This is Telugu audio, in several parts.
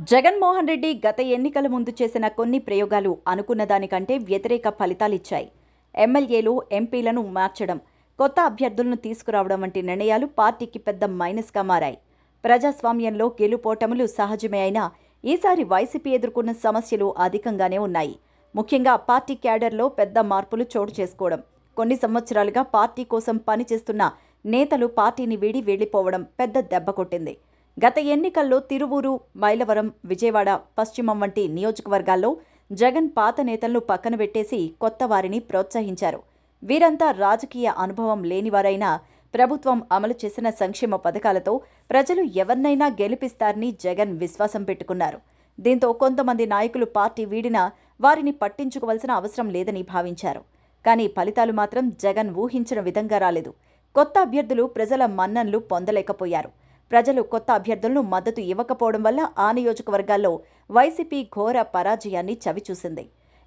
జగన్మోహన్ రెడ్డి గత ఎన్నికల ముందు చేసిన కొన్ని ప్రయోగాలు అనుకున్న దానికంటే వ్యతిరేక ఫలితాలిచ్చాయి. ఎమ్మెల్యేలు, ఎంపీలను మార్చడం, కొత్త అభ్యర్థులను తీసుకురావడం వంటి నిర్ణయాలు పార్టీకి పెద్ద మైనస్గా మారాయి. ప్రజాస్వామ్యంలో గెలుపోటములు సహజమే అయినా ఈసారి వైసీపీ ఎదుర్కొన్న సమస్యలు అధికంగానే ఉన్నాయి. ముఖ్యంగా పార్టీ క్యాడర్లో పెద్ద మార్పులు చోటు చేసుకోవడం, కొన్ని సంవత్సరాలుగా పార్టీ కోసం పనిచేస్తున్న నేతలు పార్టీని వీడి వెళ్లిపోవడం పెద్ద దెబ్బ కొట్టింది. గత ఎన్నికల్లో తిరువూరు, మైలవరం, విజయవాడ పశ్చిమం వంటి నియోజకవర్గాల్లో జగన్ పాత నేతలను పక్కన పెట్టేసి కొత్త వారిని ప్రోత్సహించారు. వీరంతా రాజకీయ అనుభవం లేనివారైనా ప్రభుత్వం అమలు చేసిన సంక్షేమ పథకాలతో ప్రజలు ఎవరినైనా గెలిపిస్తారని జగన్ విశ్వాసం పెట్టుకున్నారు. దీంతో కొంతమంది నాయకులు పార్టీ వీడినా వారిని పట్టించుకోవాల్సిన అవసరం లేదని భావించారు. కానీ ఫలితాలు మాత్రం జగన్ ఊహించిన విధంగా రాలేదు. కొత్త అభ్యర్థులు ప్రజల మన్ననలు పొందలేకపోయారు. ప్రజలు కొత్త అభ్యర్థులను మద్దతు ఇవ్వకపోవడం వల్ల ఆ నియోజకవర్గాల్లో వైసీపీ ఘోర పరాజయాన్ని చవిచూసింది.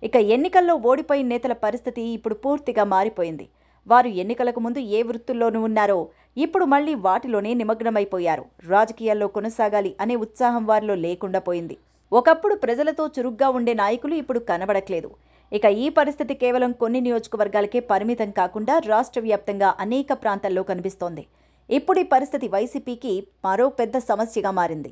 ఇక ఎన్నికల్లో ఓడిపోయిన నేతల పరిస్థితి ఇప్పుడు పూర్తిగా మారిపోయింది. వారు ఎన్నికలకు ముందు ఏ వృత్తుల్లోనూ ఉన్నారో ఇప్పుడు మళ్లీ వాటిలోనే నిమగ్నమైపోయారు. రాజకీయాల్లో కొనసాగాలి అనే ఉత్సాహం వారిలో లేకుండా పోయింది. ఒకప్పుడు ప్రజలతో చురుగ్గా ఉండే నాయకులు ఇప్పుడు కనబడట్లేదు. ఇక ఈ పరిస్థితి కేవలం కొన్ని నియోజకవర్గాలకే పరిమితం కాకుండా రాష్ట్ర వ్యాప్తంగా అనేక ప్రాంతాల్లో కనిపిస్తోంది. ఇప్పుడు ఈ పరిస్థితి వైసీపీకి మరో పెద్ద సమస్యగా మారింది.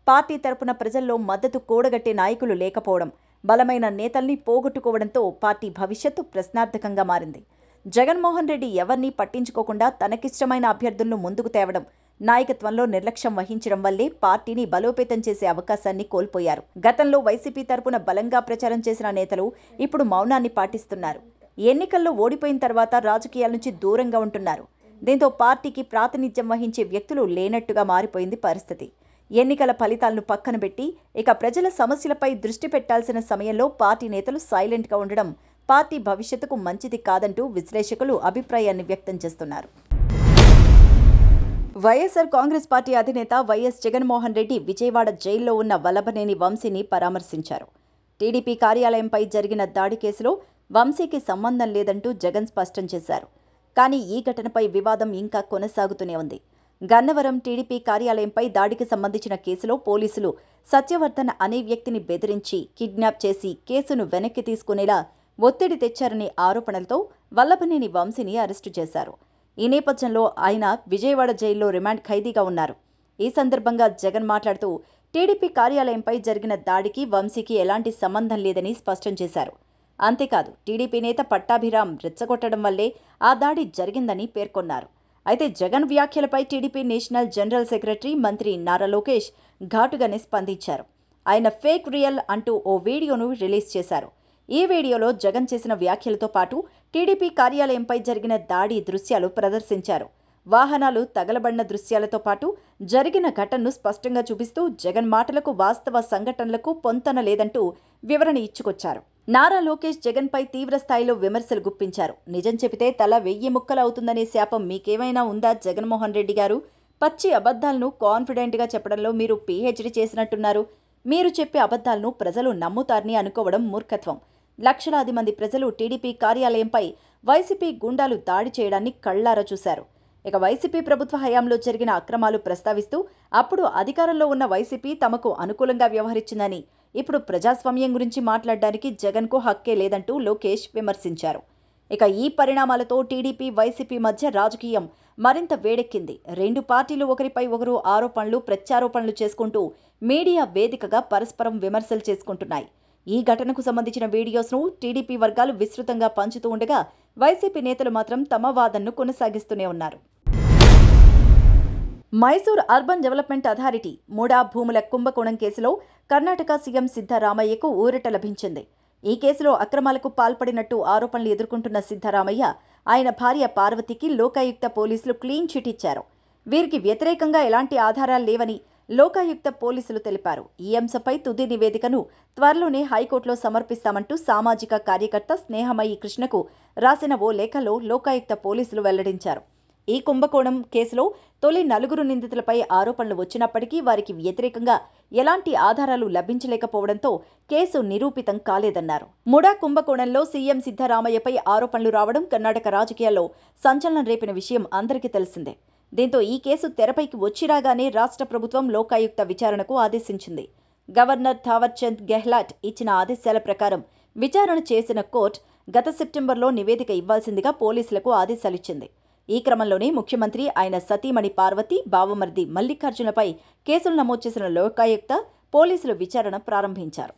పార్టీ తరపున ప్రజల్లో మద్దతు కూడగట్టే నాయకులు లేకపోవడం, బలమైన నేతల్ని పోగొట్టుకోవడంతో పార్టీ భవిష్యత్తు ప్రశ్నార్థకంగా మారింది. జగన్మోహన్ రెడ్డి ఎవరినీ పట్టించుకోకుండా తనకిష్టమైన అభ్యర్థులను ముందుకు తేవడం, నాయకత్వంలో నిర్లక్ష్యం వహించడం వల్లే పార్టీని బలోపేతం చేసే అవకాశాన్ని కోల్పోయారు. గతంలో వైసీపీ తరపున బలంగా ప్రచారం చేసిన నేతలు ఇప్పుడు మౌనాన్ని పాటిస్తున్నారు. ఎన్నికల్లో ఓడిపోయిన తర్వాత రాజకీయాల నుంచి దూరంగా ఉంటున్నారు. దీంతో పార్టీకి ప్రాతినిధ్యం వహించే వ్యక్తులు లేనట్టుగా మారిపోయింది పరిస్థితి. ఎన్నికల ఫలితాలను పక్కన పెట్టి ఇక ప్రజల సమస్యలపై దృష్టి పెట్టాల్సిన సమయంలో పార్టీ నేతలు సైలెంట్గా ఉండడం పార్టీ భవిష్యత్తుకు మంచిది కాదంటూ విశ్లేషకులు అభిప్రాయాన్ని వ్యక్తం చేస్తున్నారు. వైఎస్ఆర్ కాంగ్రెస్ పార్టీ అధినేత వైఎస్ జగన్మోహన్ రెడ్డి విజయవాడ జైల్లో ఉన్న వల్లభనేని వంశీని పరామర్శించారు. టీడీపీ కార్యాలయంపై జరిగిన దాడి కేసులో వంశీకి సంబంధం లేదంటూ జగన్ స్పష్టం చేశారు. కానీ ఈ ఘటనపై వివాదం ఇంకా కొనసాగుతూనే ఉంది. గన్నవరం టీడీపీ కార్యాలయంపై దాడికి సంబంధించిన కేసులో పోలీసులు సత్యవర్ధన్ అనే వ్యక్తిని బెదిరించి కిడ్నాప్ చేసి కేసును వెనక్కి తీసుకునేలా ఒత్తిడి తెచ్చారనే ఆరోపణలతో వల్లభనేని వంశీని అరెస్టు చేశారు. ఈ నేపథ్యంలో ఆయన విజయవాడ జైల్లో రిమాండ్ ఖైదీగా ఉన్నారు. ఈ సందర్భంగా జగన్ మాట్లాడుతూ టీడీపీ కార్యాలయంపై జరిగిన దాడికి వంశీకి ఎలాంటి సంబంధం లేదని స్పష్టం చేశారు. అంతేకాదు టీడీపీ నేత పట్టాభిరామ్ రెచ్చగొట్టడం వల్లే ఆ దాడి జరిగిందని పేర్కొన్నారు. అయితే జగన్ వ్యాఖ్యలపై టీడీపీ నేషనల్ జనరల్ సెక్రటరీ మంత్రి నారా లోకేష్ ఘాటుగానే స్పందించారు. ఆయన ఫేక్ రియల్ అంటూ ఓ వీడియోను రిలీజ్ చేశారు. ఈ వీడియోలో జగన్ చేసిన వ్యాఖ్యలతో పాటు టీడీపీ కార్యాలయంపై జరిగిన దాడి దృశ్యాలు ప్రదర్శించారు. వాహనాలు తగలబడిన దృశ్యాలతో పాటు జరిగిన ఘటనను స్పష్టంగా చూపిస్తూ జగన్ మాటలకు వాస్తవ సంఘటనలకు పొంతన లేదంటూ వివరణ ఇచ్చుకొచ్చారు. నారా లోకేష్ జగన్పై తీవ్ర స్థాయిలో విమర్శలు గుప్పించారు. నిజం చెబితే తల 1000 ముక్కలు అవుతుందనే శాపం మీకేమైనా ఉందా జగన్మోహన్ రెడ్డి గారు? పచ్చి అబద్ధాలను కాన్ఫిడెంట్గా చెప్పడంలో మీరు పీహెచ్డీ చేసినట్టున్నారు. మీరు చెప్పే అబద్ధాలను ప్రజలు నమ్ముతారని అనుకోవడం మూర్ఖత్వం. లక్షలాది మంది ప్రజలు టీడీపీ కార్యాలయంపై వైసీపీ గుండాలు దాడి చేయడాన్ని కళ్లారా చూశారు. ఇక వైసీపీ ప్రభుత్వ హయాంలో జరిగిన అక్రమాలు ప్రస్తావిస్తూ అప్పుడు అధికారంలో ఉన్న వైసీపీ తమకు అనుకూలంగా వ్యవహరించిందని, ఇప్పుడు ప్రజాస్వామ్యం గురించి మాట్లాడడానికి జగన్కు హక్కే లేదంటూ లోకేష్ విమర్శించారు. ఇక ఈ పరిణామాలతో టీడీపీ, వైసీపీ మధ్య రాజకీయం మరింత వేడెక్కింది. రెండు పార్టీలు ఒకరిపై ఒకరు ఆరోపణలు, ప్రత్యారోపణలు చేసుకుంటూ మీడియా వేదికగా పరస్పరం విమర్శలు చేసుకుంటున్నాయి. ఈ ఘటనకు సంబంధించిన వీడియోస్ను టీడీపీ వర్గాలు విస్తృతంగా పంచుతూ ఉండగా వైసీపీ నేతలు మాత్రం తమ వాదనను కొనసాగిస్తూనే ఉన్నారు. మైసూర్ అర్బన్ డెవలప్మెంట్ అథారిటీ మూడా భూముల కుంభకోణం కేసులో కర్ణాటక సీఎం సిద్ధరామయ్యకు ఊరట లభించింది. ఈ కేసులో అక్రమాలకు పాల్పడినట్టు ఆరోపణలు ఎదుర్కొంటున్న సిద్ధరామయ్య, ఆయన భార్య పార్వతికి లోకాయుక్త పోలీసులు క్లీన్ చిట్ ఇచ్చారు. వీరికి వ్యతిరేకంగా ఎలాంటి ఆధారాలు లేవని లోకాయుక్త పోలీసులు తెలిపారు. ఈ అంశంపై తుది నివేదికను త్వరలోనే హైకోర్టులో సమర్పిస్తామంటూ సామాజిక కార్యకర్త స్నేహమయి కృష్ణకు రాసిన ఓ లేఖలో లోకాయుక్త పోలీసులు వెల్లడించారు. ఈ కుంభకోణం కేసులో తొలి 4 నిందితులపై ఆరోపణలు వచ్చినప్పటికీ వారికి వ్యతిరేకంగా ఎలాంటి ఆధారాలు లభించలేకపోవడంతో కేసు నిరూపితం కాలేదన్నారు. ముడా కుంభకోణంలో సీఎం సిద్ధరామయ్యపై ఆరోపణలు రావడం కర్ణాటక రాజకీయాల్లో సంచలనం రేపిన విషయం అందరికీ తెలిసిందే. దీంతో ఈ కేసు తెరపైకి వచ్చిరాగానే రాష్ట్ర ప్రభుత్వం లోకాయుక్త విచారణకు ఆదేశించింది. గవర్నర్ థావర్చంద్ గెహ్లాట్ ఇచ్చిన ఆదేశాల ప్రకారం విచారణ చేసిన కోర్టు గత సెప్టెంబర్లో నివేదిక ఇవ్వాల్సిందిగా పోలీసులకు ఆదేశాలిచ్చింది. ఈ క్రమంలోనే ముఖ్యమంత్రి, ఆయన సతీమణి పార్వతి, బావమరిది మల్లికార్జునపై కేసులు నమోదు చేసిన లోకాయుక్త పోలీసులు విచారణ ప్రారంభించారు.